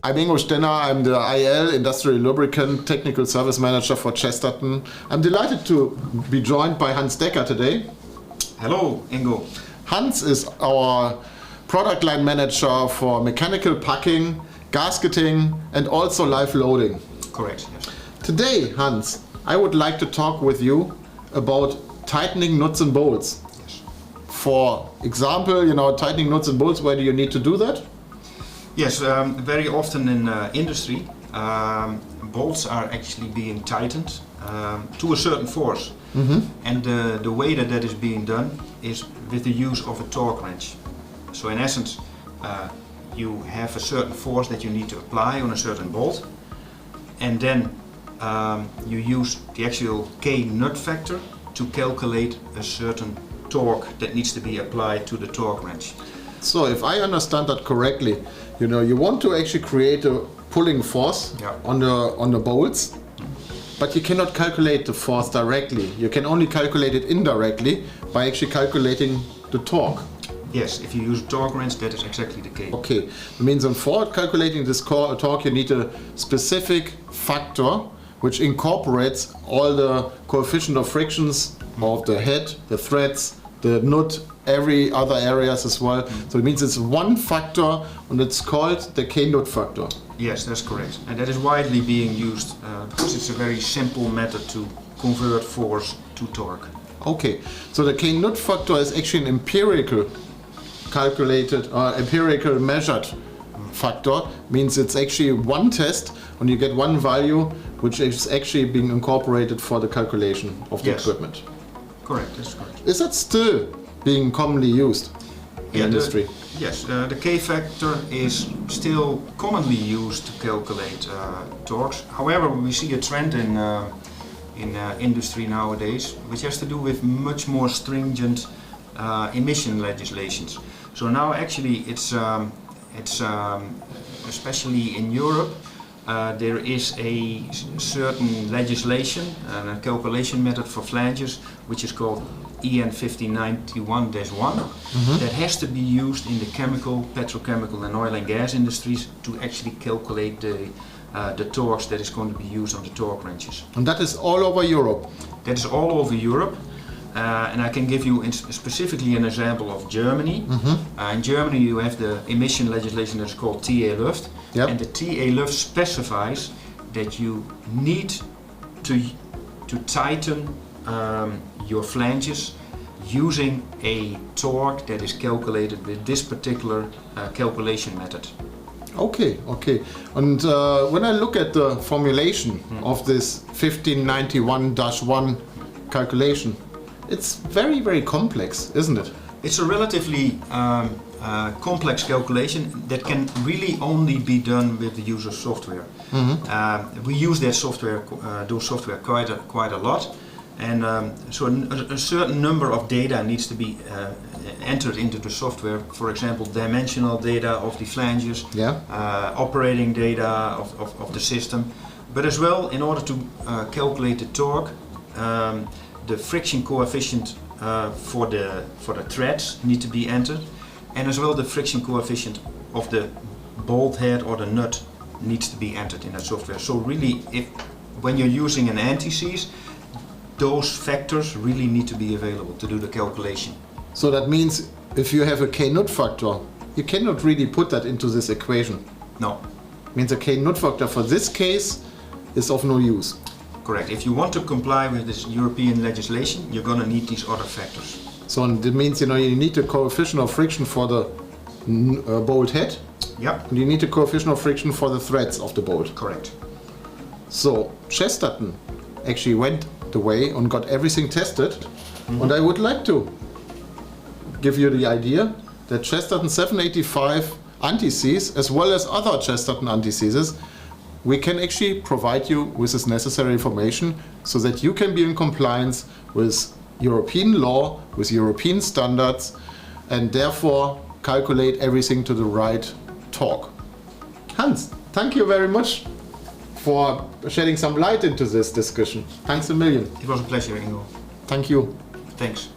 I'm Ingo Stenner, I'm the IL, Industrial Lubricant Technical Service Manager for Chesterton. I'm delighted to be joined by Hans Decker today. Hello, Ingo. Hans is our product line manager for mechanical packing, gasketing and also live loading. Correct, yes. Today, Hans, I would like to talk with you about tightening nuts and bolts. Yes. For example, tightening nuts and bolts, where do you need to do that? Yes, very often in industry, bolts are actually being tightened to a certain force. Mm-hmm. And the way that is being done is with the use of a torque wrench. So in essence, you have a certain force that you need to apply on a certain bolt, and then you use the actual K nut factor to calculate a certain torque that needs to be applied to the torque wrench. So if I understand that correctly, you want to actually create a pulling force on the bolts, but you cannot calculate the force directly. You can only calculate it indirectly by actually calculating the torque. Yes, if you use a torque wrench, that is exactly the case. Okay, that means for calculating this torque you need a specific factor which incorporates all the coefficient of frictions of the head, the threads, the nut, every other areas as well. So it means it's one factor and it's called the K-nut factor. Yes, that's correct. And that is widely being used because it's a very simple method to convert force to torque. Okay, so the K-nut factor is actually an empirical calculated or empirical measured factor. Means it's actually one test and you get one value which is actually being incorporated for the calculation of the equipment. Correct, that's correct. Is that still being commonly used in industry? Yes, the K factor is still commonly used to calculate torques. However, we see a trend in industry nowadays, which has to do with much more stringent emission legislations. So now actually it's especially in Europe, there is a certain legislation and a calculation method for flanges which is called EN 1591-1 that has to be used in the chemical, petrochemical and oil and gas industries to actually calculate the torques that is going to be used on the torque wrenches. And that is all over Europe? That is all over Europe. And I can give you specifically an example of Germany. In Germany you have the emission legislation that's called TA-Luft. Yep. And the TA-Luft specifies that you need to tighten your flanges using a torque that is calculated with this particular calculation method. Okay. And when I look at the formulation of this 1591-1 calculation, it's very, very complex, isn't it? It's a relatively complex calculation that can really only be done with the use of software. We use that software, those software quite a lot, and so a certain number of data needs to be entered into the software. For example, dimensional data of the flanges, operating data of the system, but as well in order to calculate the torque. The friction coefficient for the threads need to be entered, and as well the friction coefficient of the bolt head or the nut needs to be entered in that software. So really, when you're using an anti-seize, those factors really need to be available to do the calculation. So that means if you have a K-nut factor, you cannot really put that into this equation. No. Means a K-nut factor for this case is of no use. Correct. If you want to comply with this European legislation, you're going to need these other factors. So it means you need the coefficient of friction for the bolt head. Yep. And you need the coefficient of friction for the threads of the bolt. Correct. So Chesterton actually went the way and got everything tested. And I would like to give you the idea that Chesterton 785 anti-seize, as well as other Chesterton anti-seizes, we can actually provide you with this necessary information so that you can be in compliance with European law, with European standards, and therefore calculate everything to the right torque. Hans, thank you very much for shedding some light into this discussion. Thanks a million. It was a pleasure, Ingo. Thank you. Thanks.